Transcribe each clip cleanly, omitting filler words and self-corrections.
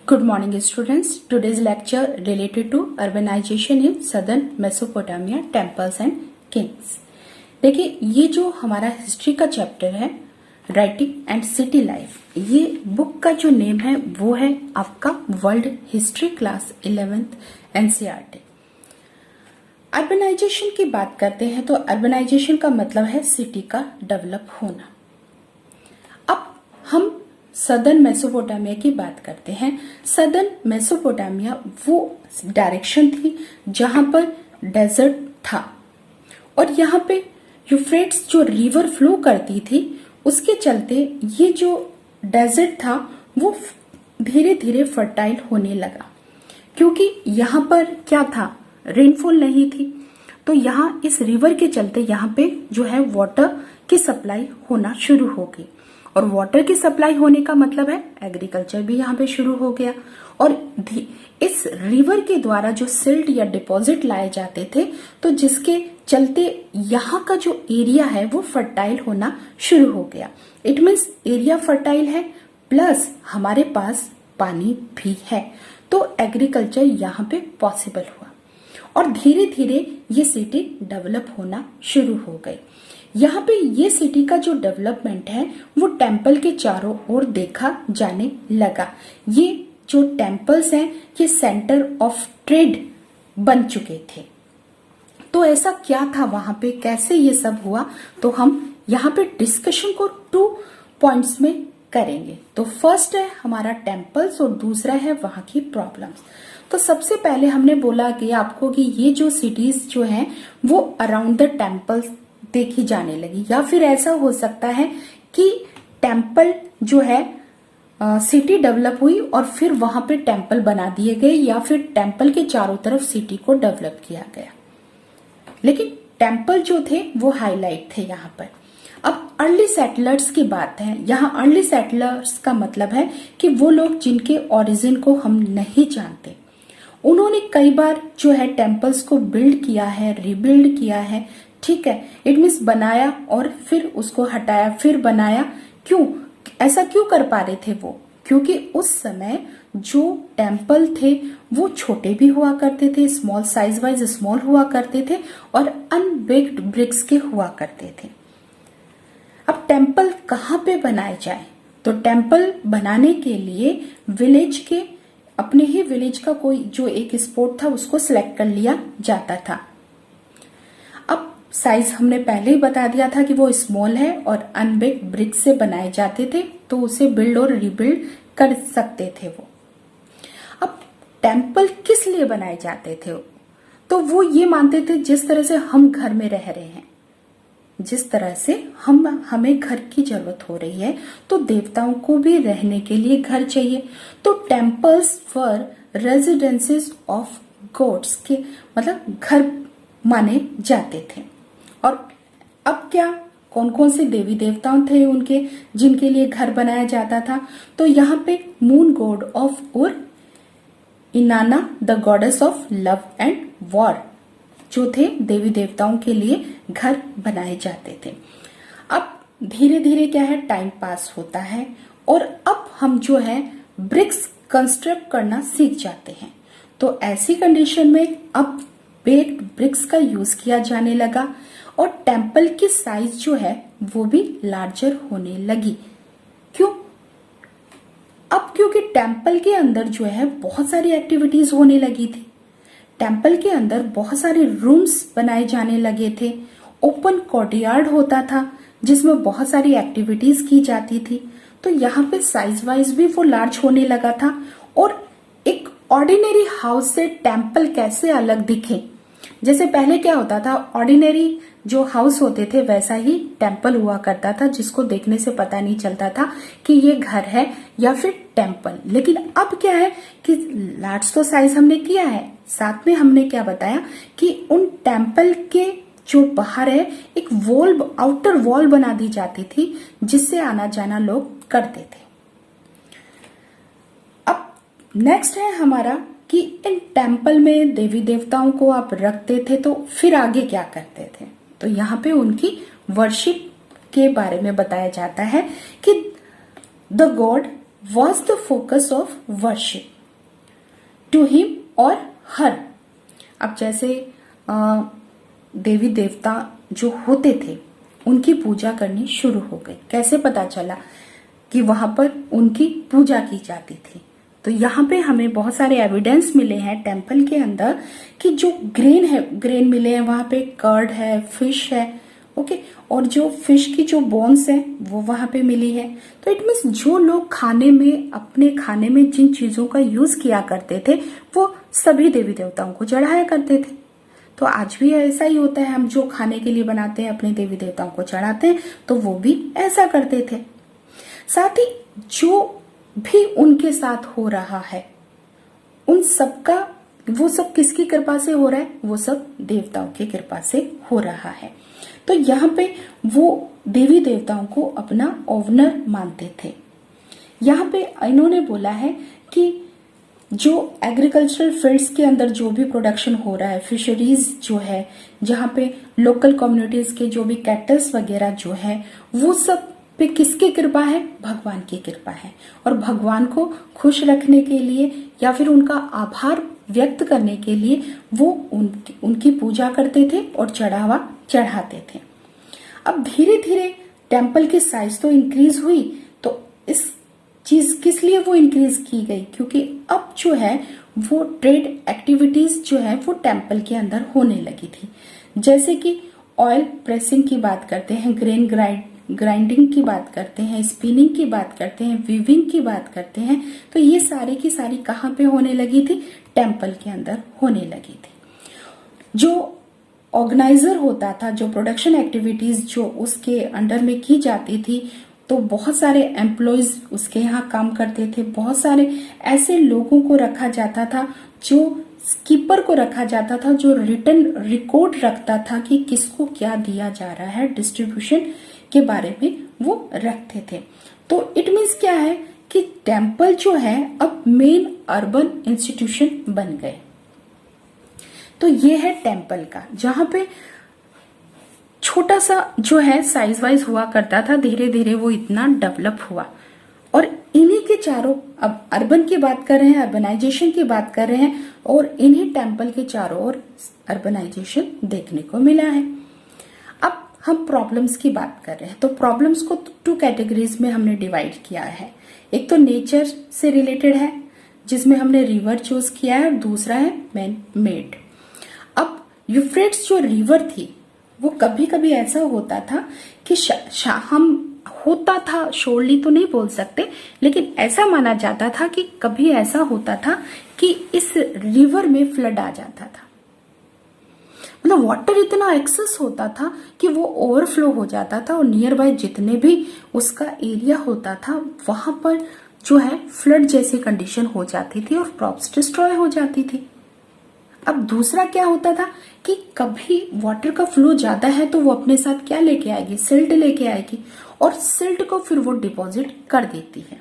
Good morning students. Today's lecture related to urbanization in southern Mesopotamia, temples and kings. देखिए ये जो हमारा history का चैप्टर है राइटिंग एंड सिटी लाइफ, ये बुक का जो नेम है वो है आपका world history class 11th NCERT। Urbanisation की बात करते हैं तो अर्बनाइजेशन का मतलब है सिटी का डेवलप होना। अब हम सदर्न मेसोपोटामिया की बात करते हैं। सदर्न मेसोपोटामिया वो डायरेक्शन थी जहां पर डेजर्ट था और यहाँ पे यूफ्रेट्स जो रिवर फ्लो करती थी उसके चलते ये जो डेजर्ट था वो धीरे धीरे फर्टाइल होने लगा, क्योंकि यहाँ पर क्या था, रेनफॉल नहीं थी। तो यहाँ इस रिवर के चलते यहाँ पे जो है वाटर की सप्लाई होना शुरू हो गई और वाटर की सप्लाई होने का मतलब है एग्रीकल्चर भी यहाँ पे शुरू हो गया। और इस रिवर के द्वारा जो सिल्ट या डिपॉजिट लाए जाते थे तो जिसके चलते यहाँ का जो एरिया है वो फर्टाइल होना शुरू हो गया। इट मीन्स एरिया फर्टाइल है प्लस हमारे पास पानी भी है, तो एग्रीकल्चर यहाँ पे पॉसिबल हुआ और धीरे धीरे ये सिटी डेवलप होना शुरू हो गई। यहाँ पे ये सिटी का जो डेवलपमेंट है वो टेम्पल के चारों ओर देखा जाने लगा। ये जो टेम्पल्स हैं ये सेंटर ऑफ ट्रेड बन चुके थे। तो ऐसा क्या था वहां पे, कैसे ये सब हुआ, तो हम यहाँ पे डिस्कशन को 2 पॉइंट्स में करेंगे। तो फर्स्ट है हमारा टेम्पल्स और दूसरा है वहां की प्रॉब्लम्स। तो सबसे पहले हमने बोला कि आपको कि ये जो सिटीज जो हैं वो अराउंड द टेम्पल्स देखी जाने लगी, या फिर ऐसा हो सकता है कि टेम्पल जो है सिटी डेवलप हुई और फिर वहां पे टेम्पल बना दिए गए, या फिर टेम्पल के चारों तरफ सिटी को डेवलप किया गया। लेकिन टेम्पल जो थे वो हाईलाइट थे यहाँ पर। अब अर्ली सेटलर्स की बात है। यहाँ अर्ली सेटलर्स का मतलब है कि वो लोग जिनके ओरिजिन को हम नहीं जानते। उन्होंने कई बार जो है टेम्पल्स को बिल्ड किया है, रिबिल्ड किया है, ठीक है। इट मीन्स बनाया और फिर उसको हटाया, फिर बनाया। क्यों ऐसा क्यों कर पा रहे थे वो? क्योंकि उस समय जो टेम्पल थे वो छोटे भी हुआ करते थे, स्मॉल साइज वाइज स्मॉल हुआ करते थे और अनबेक्ड ब्रिक्स के हुआ करते थे। अब टेम्पल कहाँ पे बनाए जाए? तो टेम्पल बनाने के लिए विलेज के अपने ही विलेज का कोई जो एक स्पॉट था उसको सिलेक्ट कर लिया जाता था। अब साइज हमने पहले ही बता दिया था कि वो स्मॉल है और अनबेक्ड ब्रिक से बनाए जाते थे, तो उसे बिल्ड और रिबिल्ड कर सकते थे वो। अब टेम्पल किस लिए बनाए जाते थे? तो वो ये मानते थे जिस तरह से हम घर में रह रहे हैं, जिस तरह से हमें घर की जरूरत हो रही है तो देवताओं को भी रहने के लिए घर चाहिए। तो temples were residences of gods के मतलब घर माने जाते थे। और अब क्या, कौन कौन से देवी देवताओं थे उनके जिनके लिए घर बनाया जाता था? तो यहाँ पे मून गॉड ऑफ उर, इनाना the goddess of love and war जो थे देवी देवताओं के लिए घर बनाए जाते थे। अब धीरे धीरे क्या है, टाइम पास होता है और अब हम जो है ब्रिक्स कंस्ट्रक्ट करना सीख जाते हैं। तो ऐसी कंडीशन में अब बेक्ड ब्रिक्स का यूज किया जाने लगा और टेम्पल की साइज जो है वो भी लार्जर होने लगी। क्यों? अब क्योंकि टेम्पल के अंदर जो है बहुत सारी एक्टिविटीज होने लगी थी। टेम्पल के अंदर बहुत सारे रूम्स बनाए जाने लगे थे, ओपन कोर्टयार्ड होता था जिसमें बहुत सारी एक्टिविटीज की जाती थी। तो यहाँ पे साइज वाइज भी वो लार्ज होने लगा था। और एक ऑर्डिनरी हाउस से टेम्पल कैसे अलग दिखे? जैसे पहले क्या होता था, ऑर्डिनरी जो हाउस होते थे वैसा ही टेम्पल हुआ करता था, जिसको देखने से पता नहीं चलता था कि ये घर है या फिर टेम्पल। लेकिन अब क्या है कि लार्ज तो साइज हमने किया है, साथ में हमने क्या बताया कि उन टेम्पल के जो बाहर है एक वॉल, आउटर वॉल बना दी जाती थी जिससे आना जाना लोग करते थे। अब नेक्स्ट है हमारा कि इन टेम्पल में देवी देवताओं को आप रखते थे तो फिर आगे क्या करते थे? तो यहाँ पे उनकी वर्शिप के बारे में बताया जाता है कि the god was the focus of worship. To him और हर। अब जैसे देवी देवता जो होते थे उनकी पूजा करनी शुरू हो गई। कैसे पता चला कि वहां पर उनकी पूजा की जाती थी? तो यहाँ पे हमें बहुत सारे एविडेंस मिले हैं टेम्पल के अंदर कि जो ग्रेन मिले हैं, वहां पे कर्ड है, फिश है, ओके, और जो फिश की जो बोन्स है वो वहां पे मिली है। तो इट मीन्स जो लोग खाने में, अपने खाने में जिन चीजों का यूज किया करते थे वो सभी देवी देवताओं को चढ़ाया करते थे। तो आज भी ऐसा ही होता है, हम जो खाने के लिए बनाते हैं अपने देवी देवताओं को चढ़ाते हैं, तो वो भी ऐसा करते थे। साथ ही जो भी उनके साथ हो रहा है उन सबका, वो सब किसकी कृपा से हो रहा है? वो सब देवताओं की कृपा से हो रहा है। तो यहाँ पे वो देवी देवताओं को अपना ओवनर मानते थे। यहाँ पे इन्होंने बोला है कि जो एग्रीकल्चरल फील्ड्स के अंदर जो भी प्रोडक्शन हो रहा है, फिशरीज जो है, जहाँ पे लोकल कम्युनिटीज के जो भी कैटल्स वगैरह जो है, वो सब पे किसकी कृपा है? भगवान की कृपा है। और भगवान को खुश रखने के लिए या फिर उनका आभार व्यक्त करने के लिए वो उनकी पूजा करते थे और चढ़ावा चढ़ाते थे। अब धीरे धीरे टेम्पल की साइज तो इंक्रीज हुई, तो इस चीज किस लिए वो इंक्रीज की गई? क्योंकि अब जो है वो ट्रेड एक्टिविटीज जो है वो टेम्पल के अंदर होने लगी थी। जैसे कि ऑयल प्रेसिंग की बात करते हैं, ग्रेन ग्राइंडिंग की बात करते हैं, स्पिनिंग की बात करते हैं, वीविंग की बात करते हैं, तो ये सारी की सारी कहाँ पे होने लगी थी? टेम्पल के अंदर होने लगी थी। जो ऑर्गेनाइजर होता था, जो प्रोडक्शन एक्टिविटीज जो उसके अंडर में की जाती थी, तो बहुत सारे एम्प्लॉयज उसके यहाँ काम करते थे। बहुत सारे ऐसे लोगों को रखा जाता था, जो स्कीपर को रखा जाता था, जो रिटर्न रिकॉर्ड रखता था कि किसको क्या दिया जा रहा है, डिस्ट्रीब्यूशन के बारे में वो रखते थे। तो इट मीन्स क्या है कि टेम्पल जो है अब मेन अर्बन इंस्टीट्यूशन बन गए। तो ये है टेम्पल का, जहां पे छोटा सा जो है साइज वाइज हुआ करता था, धीरे धीरे वो इतना डेवलप हुआ। और इन्हीं के चारों, अब अर्बन की बात कर रहे हैं, अर्बनाइजेशन की बात कर रहे हैं, और इन्हीं टेम्पल के चारों ओर अर्बनाइजेशन देखने को मिला है। अब हम प्रॉब्लम्स की बात कर रहे हैं, तो प्रॉब्लम्स को 2 कैटेगरीज में हमने डिवाइड किया है। एक तो नेचर से रिलेटेड है, जिसमें हमने रिवर चूज किया है, और दूसरा है मैन मेड। अब यूफ्रेट्स जो रिवर थी वो कभी कभी ऐसा होता था कि हम होता था, शोरली तो नहीं बोल सकते, लेकिन ऐसा माना जाता था कि कभी ऐसा होता था कि इस रिवर में फ्लड आ जाता था। मतलब वाटर इतना एक्सेस होता था कि वो ओवरफ्लो हो जाता था, और नियर बाय जितने भी उसका एरिया होता था वहां पर जो है फ्लड जैसी कंडीशन हो जाती थी और क्रॉप्स डिस्ट्रॉय हो जाती थी। अब दूसरा क्या होता था कि कभी वाटर का फ्लो ज्यादा है तो वो अपने साथ क्या लेके आएगी? सिल्ट लेके आएगी, और सिल्ट को फिर वो डिपॉजिट कर देती है।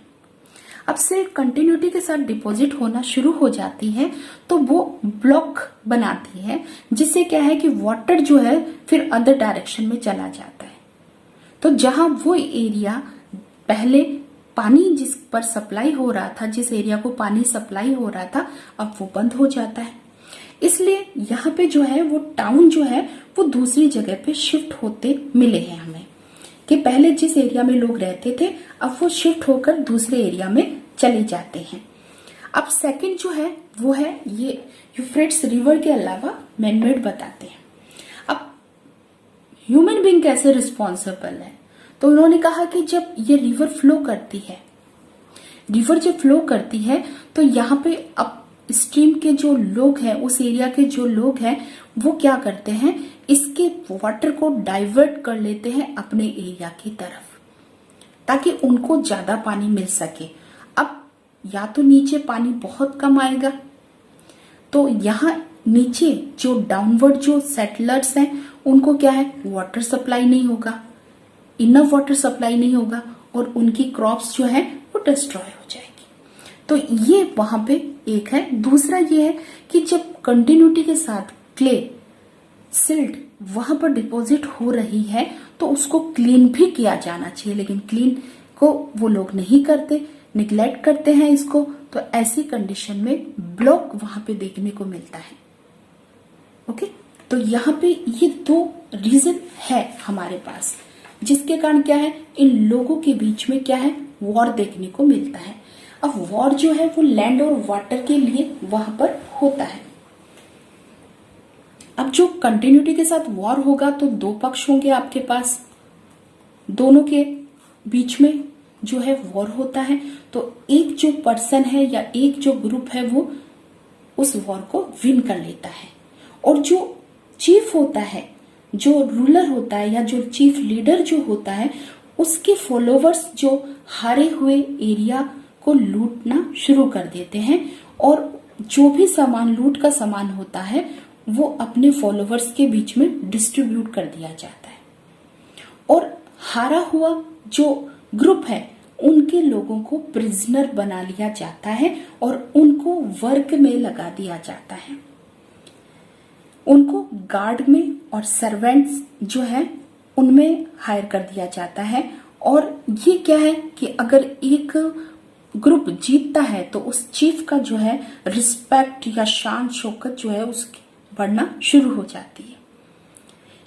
अब सिल्ट कंटिन्यूटी के साथ डिपॉजिट होना शुरू हो जाती है, तो वो ब्लॉक बनाती है, जिससे क्या है कि वाटर जो है फिर अदर डायरेक्शन में चला जाता है। तो जहां वो एरिया पहले पानी जिस पर सप्लाई हो रहा था, जिस एरिया को पानी सप्लाई हो रहा था, अब वो बंद हो जाता है। इसलिए यहाँ पे जो है वो टाउन जो है वो दूसरी जगह पे शिफ्ट होते मिले हैं हमें, कि पहले जिस एरिया में लोग रहते थे अब वो शिफ्ट होकर दूसरे एरिया में चले जाते हैं। अब सेकंड जो है वो है ये यूफ्रेट्स रिवर के अलावा मैनमेड बताते हैं। अब ह्यूमन बीइंग कैसे रिस्पॉन्सिबल है? तो उन्होंने कहा कि जब ये रिवर फ्लो करती है, रिवर जब फ्लो करती है तो यहाँ पे अब स्ट्रीम के जो लोग हैं, उस एरिया के जो लोग हैं, वो क्या करते हैं, इसके वाटर को डाइवर्ट कर लेते हैं अपने एरिया की तरफ, ताकि उनको ज्यादा पानी मिल सके। अब या तो नीचे पानी बहुत कम आएगा, तो यहाँ नीचे जो डाउनवर्ड जो सेटलर्स हैं उनको क्या है, वाटर सप्लाई नहीं होगा, इनफ वाटर सप्लाई नहीं होगा, और उनकी क्रॉप्स जो है वो डिस्ट्रॉय हो जाएगी। तो ये वहां पे एक है। दूसरा ये है कि जब कंटिन्यूटी के साथ क्ले सिल्ट वहां पर डिपॉजिट हो रही है तो उसको क्लीन भी किया जाना चाहिए, लेकिन क्लीन को वो लोग नहीं करते, निग्लेक्ट करते हैं इसको, तो ऐसी कंडीशन में ब्लॉक वहां पे देखने को मिलता है। ओके, तो यहाँ पे ये दो रीजन है हमारे पास, जिसके कारण क्या है, इन लोगों के बीच में क्या है, वॉर देखने को मिलता है। अब वॉर जो है वो लैंड और वाटर के लिए वहां पर होता है। अब जो कंटिन्यूटी के साथ वॉर होगा तो दो पक्ष होंगे आपके पास, दोनों के बीच में जो है वॉर होता है। तो एक जो पर्सन है या एक जो ग्रुप है वो उस वॉर को विन कर लेता है, और जो चीफ होता है, जो रूलर होता है या जो चीफ लीडर जो होता है, उसके फॉलोवर्स जो हारे हुए एरिया को लूटना शुरू कर देते हैं, और जो भी सामान लूट का सामान होता है वो अपने फॉलोवर्स के बीच में डिस्ट्रीब्यूट कर दिया जाता है, और हारा हुआ जो ग्रुप है उनके लोगों को प्रिजनर बना लिया जाता है और उनको वर्क में लगा दिया जाता है। उनको गार्ड में और सर्वेंट्स जो है उनमें हायर कर दिया जाता है। और ये क्या है कि अगर एक ग्रुप जीतता है तो उस चीफ का जो है रिस्पेक्ट या शान शौकत जो है उसकी बढ़ना शुरू हो जाती है।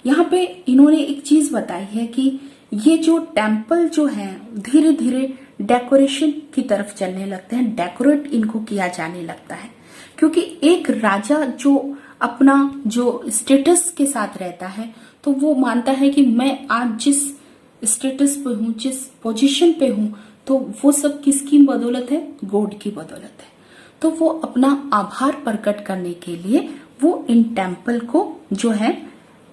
यहाँ पे इन्होंने एक चीज बताई है कि ये जो टेम्पल जो है धीरे धीरे डेकोरेशन की तरफ चलने लगते हैं, डेकोरेट इनको किया जाने लगता है, क्योंकि एक राजा जो अपना जो स्टेटस के साथ रहता है तो वो मानता है कि मैं आज जिस स्टेटस पे हूँ, जिस पोजीशन पे हूँ, तो वो सब किसकी बदौलत है, गॉड की बदौलत है। तो वो अपना आभार प्रकट करने के लिए वो इन टेम्पल को जो है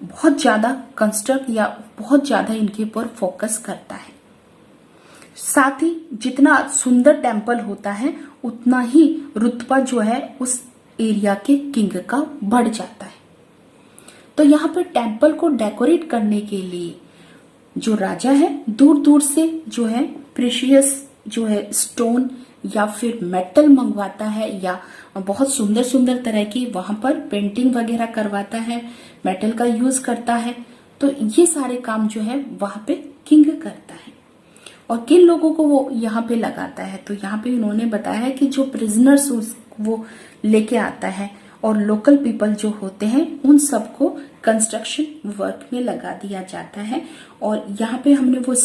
बहुत ज्यादा कंस्ट्रक्ट या बहुत ज्यादा इनके ऊपर फोकस करता है। साथ ही जितना सुंदर टेम्पल होता है उतना ही रुतबा जो है उस एरिया के किंग का बढ़ जाता है। तो यहाँ पे टेम्पल को डेकोरेट करने के लिए जो राजा है दूर दूर से जो है प्रेशियस जो है स्टोन या फिर मेटल मंगवाता है, या बहुत सुंदर सुंदर तरह की वहां पर पेंटिंग वगैरह करवाता है, मेटल का यूज करता है। तो ये सारे काम जो है वहां पे किंग करता है। और किन लोगों को वो यहाँ पे लगाता है, तो यहाँ पे उन्होंने बताया है कि जो प्रिजनर्स वो लेके आता है और लोकल पीपल जो होते हैं उन सबको कंस्ट्रक्शन वर्क में लगा दिया जाता है। और यहाँ पे हमने वो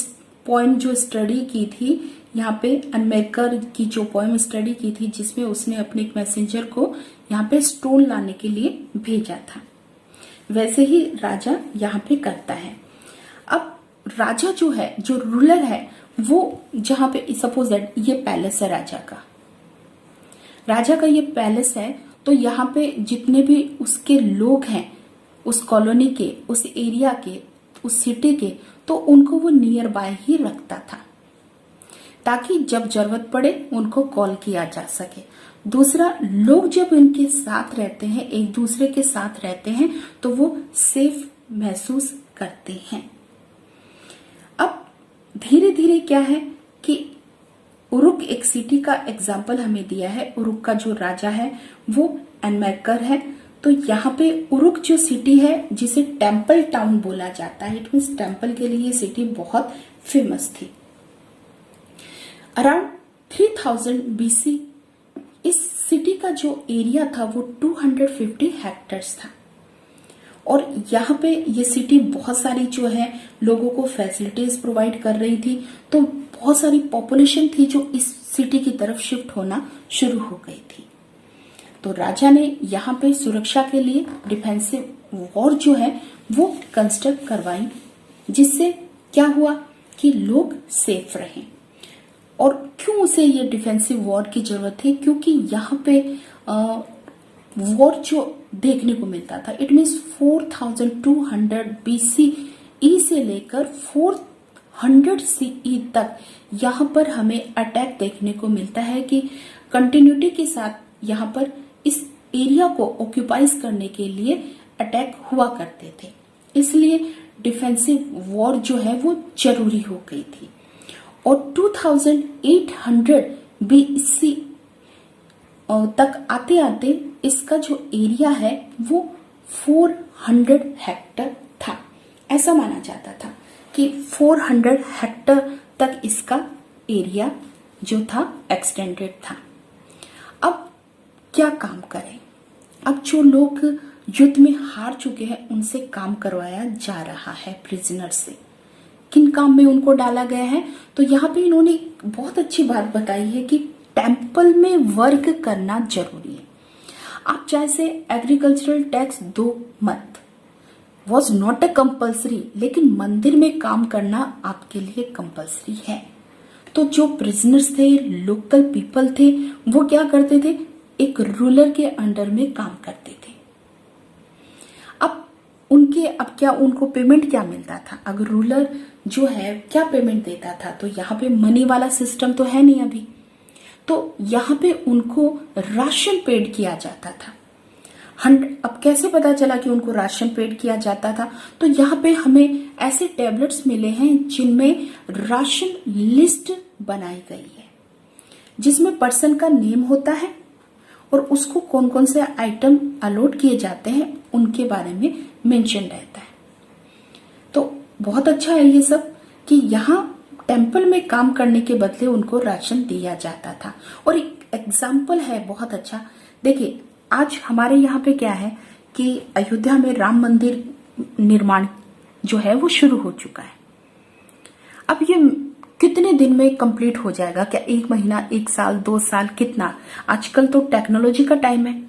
पॉइंट जो स्टडी की थी, यहाँ पे अनमेकर की जो पोएम स्टडी की थी जिसमें उसने अपने एक मैसेंजर को यहाँ पे स्टोन लाने के लिए भेजा था, वैसे ही राजा यहाँ पे करता है। अब राजा जो है, जो रूलर है, वो जहाँ पे सपोज दैट ये पैलेस है राजा का ये पैलेस है, तो यहाँ पे जितने भी उसके लोग हैं उस कॉलोनी के, उस एरिया के, उस सिटी के, तो उनको वो नियर बाय ही रखता था ताकि जब जरूरत पड़े उनको कॉल किया जा सके। दूसरा, लोग जब इनके साथ रहते हैं, एक दूसरे के साथ रहते हैं, तो वो सेफ महसूस करते हैं। अब धीरे धीरे क्या है कि उरुक एक सिटी का एग्जाम्पल हमें दिया है। उरुक का जो राजा है वो एनमेकर है। तो यहाँ पे उरुक जो सिटी है जिसे टेम्पल टाउन बोला जाता है, इट मीन्स टेम्पल के लिए ये सिटी बहुत फेमस थी। अराउंड 3000 BC इस सिटी का जो एरिया था वो 250 हेक्टेयर्स था, और यहाँ पे ये सिटी बहुत सारी जो है लोगों को फैसिलिटीज प्रोवाइड कर रही थी। तो बहुत सारी पॉपुलेशन थी जो इस सिटी की तरफ शिफ्ट होना शुरू हो गई थी। तो राजा ने यहाँ पे सुरक्षा के लिए डिफेंसिव वॉर जो है वो कंस्ट्रक्ट करवाई, जिससे क्या हुआ कि लोग सेफ रहे। और क्यों उसे ये डिफेंसिव वॉर की जरूरत थी, क्योंकि यहाँ पे वॉर जो देखने को मिलता था, इट मीन्स 4200 BCE से लेकर 400 CE तक यहाँ पर हमें अटैक देखने को मिलता है कि कंटिन्यूटी के साथ यहाँ पर इस एरिया को ऑक्यूपाइज करने के लिए अटैक हुआ करते थे। इसलिए डिफेंसिव वॉर जो है वो जरूरी हो गई थी। और 2800 BC तक आते आते इसका जो एरिया है वो 400 हेक्टर था। ऐसा माना जाता था कि 400 हेक्टर तक इसका एरिया जो था एक्सटेंडेड था। अब क्या काम करें? अब जो लोग युद्ध में हार चुके हैं उनसे काम करवाया जा रहा है प्रिजनर से। किन काम में उनको डाला गया है? तो यहाँ पे इन्होंने बहुत अच्छी बात बताई है कि टेम्पल में वर्क करना जरूरी है। आप चाहे से एग्रीकल्चरल टैक्स दो मत, वॉज नॉट अ कंपल्सरी, लेकिन मंदिर में काम करना आपके लिए कंपल्सरी है। तो जो प्रिजनर्स थे, लोकल पीपल थे, वो क्या करते थे? एक रूलर के अंडर में काम करते थे। अब क्या उनको पेमेंट क्या मिलता था? अगर रूलर जो है क्या पेमेंट देता था? तो यहाँ पे मनी वाला सिस्टम तो है नहीं अभी, तो यहाँ पे उनको राशन पेड किया जाता था। अब कैसे पता चला कि उनको राशन पेड किया जाता था? तो यहाँ पे हमें ऐसे टैबलेट्स मिले हैं जिनमें राशन लिस्ट बनाई गई है, जिसमें पर्सन का नेम होता है और उसको कौन कौन से आइटम अलॉट किए जाते हैं उनके बारे में मेंशन रहता है। तो बहुत अच्छा है ये सब कि यहाँ टेम्पल में काम करने के बदले उनको राशन दिया जाता था। और एक एग्जाम्पल है बहुत अच्छा, देखिए आज हमारे यहाँ पे क्या है कि अयोध्या में राम मंदिर निर्माण जो है वो शुरू हो चुका है। अब ये कितने दिन में कंप्लीट हो जाएगा? क्या 1 महीना, 1 साल, 2 साल, कितना? आजकल तो टेक्नोलॉजी का टाइम है,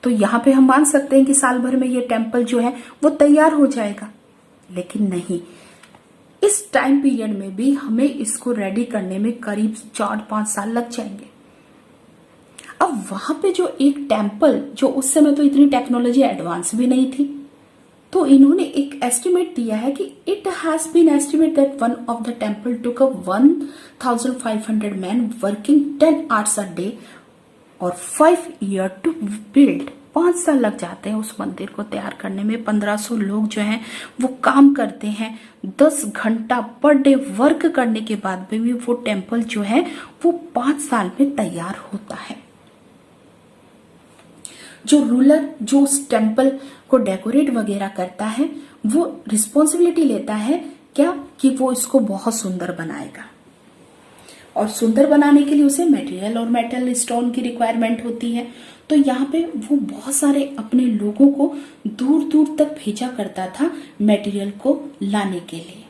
तो यहाँ पे हम मान सकते हैं कि साल भर में ये टेम्पल जो है वो तैयार हो जाएगा। लेकिन नहीं, इस टाइम पीरियड में भी हमें इसको रेडी करने में करीब 4-5 साल लग जाएंगे। अब वहां पे जो एक टेम्पल, जो उस समय तो इतनी टेक्नोलॉजी एडवांस भी नहीं थी, तो इन्होंने एक एस्टिमेट दिया है कि it has been estimate that one of the temple took a 1500 man working 10 hours a day और 5 years टू बिल्ड। 5 साल लग जाते हैं उस मंदिर को तैयार करने में। 1500 लोग जो हैं वो काम करते हैं। 10 घंटा पर डे वर्क करने के बाद भी वो टेम्पल जो है वो 5 साल में तैयार होता है। जो रूलर जो उस टेम्पल को डेकोरेट वगैरह करता है वो रिस्पॉन्सिबिलिटी लेता है क्या कि वो इसको बहुत सुंदर बनाएगा, और सुंदर बनाने के लिए उसे मटेरियल और मेटल स्टोन की रिक्वायरमेंट होती है। तो यहाँ पे वो बहुत सारे अपने लोगों को दूर दूर तक भेजा करता था मटेरियल को लाने के लिए।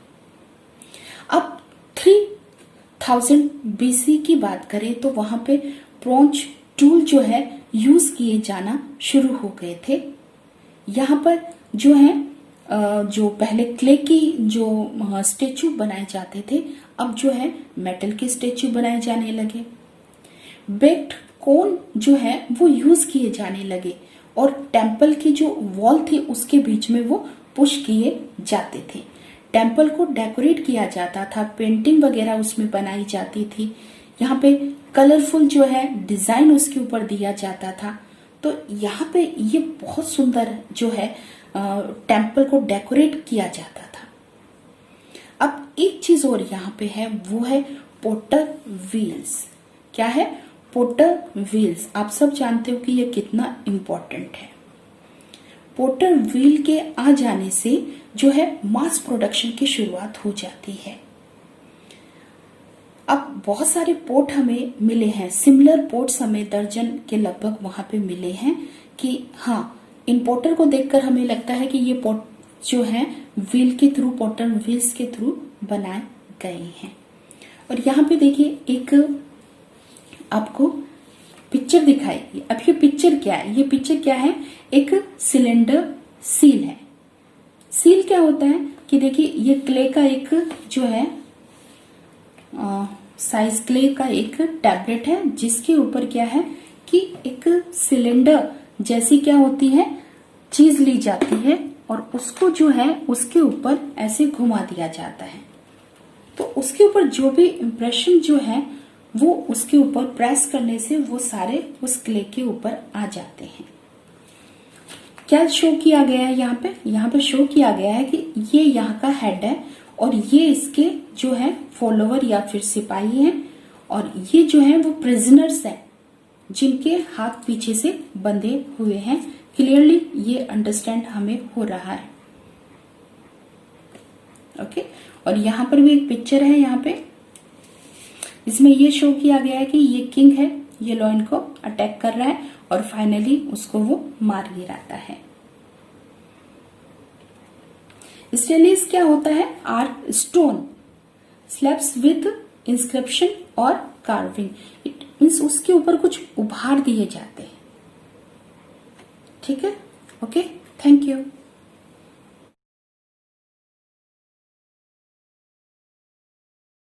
अब 3000 BC की बात करें तो वहां पे ब्रोंज टूल जो है यूज किए जाना शुरू हो गए थे। यहाँ पर जो है जो पहले क्ले की जो स्टेचू बनाए जाते थे, अब जो है मेटल के स्टेचू बनाए जाने लगे। बेक्ड कोन जो है वो यूज किए जाने लगे, और टेम्पल की जो वॉल थी उसके बीच में वो पुश किए जाते थे। टेम्पल को डेकोरेट किया जाता था, पेंटिंग वगैरह उसमें बनाई जाती थी। यहाँ पे कलरफुल जो है डिजाइन उसके ऊपर दिया जाता था। तो यहाँ पे ये बहुत सुंदर जो है टेम्पल को डेकोरेट किया जाता था। अब एक चीज और यहाँ पे है, वो है पोटर व्हील्स। क्या है? Potter wheels. आप सब जानते हो कि ये कितना इम्पोर्टेंट है। पोटर व्हील के आ जाने से जो है मास प्रोडक्शन की शुरुआत हो जाती है। अब बहुत सारे पोर्ट हमें मिले हैं, सिमिलर पोर्ट्स हमें दर्जन के लगभग वहां पे मिले हैं कि हाँ, इन पोर्टर को देखकर हमें लगता है कि ये पोर्ट जो है व्हील के थ्रू, पोर्टर व्हील्स के थ्रू बनाए गए हैं। और यहाँ पे देखिए एक आपको पिक्चर दिखाई। अब ये पिक्चर क्या है? ये पिक्चर क्या है? एक सिलेंडर सील है। सील क्या होता है कि देखिए ये क्ले का एक जो है साइज क्ले का एक टैबलेट है, जिसके ऊपर क्या है कि एक सिलेंडर जैसी क्या होती है चीज ली जाती है, और उसको जो है उसके ऊपर ऐसे घुमा दिया जाता है। तो उसके ऊपर जो भी इंप्रेशन जो है वो उसके ऊपर प्रेस करने से वो सारे उस क्ले के ऊपर आ जाते हैं। क्या शो किया गया है यहाँ पे? यहाँ पे शो किया गया है कि ये यहाँ का हेड है, और ये इसके जो है फॉलोवर या फिर सिपाही हैं, और ये जो है वो प्रिजनर्स हैं जिनके हाथ पीछे से बंधे हुए हैं। क्लियरली ये अंडरस्टैंड हमें हो रहा है। ओके, और यहाँ पर भी एक पिक्चर है। यहाँ पे इसमें ये शो किया गया है कि ये किंग है, ये लॉयन को अटैक कर रहा है और फाइनली उसको वो मार गिराता है। स्टेलिस क्या होता है? Are stone slabs with inscription और कार्विंग। इट मीन्स उसके ऊपर कुछ उभार दिए जाते हैं। ठीक है, ओके, थैंक यू।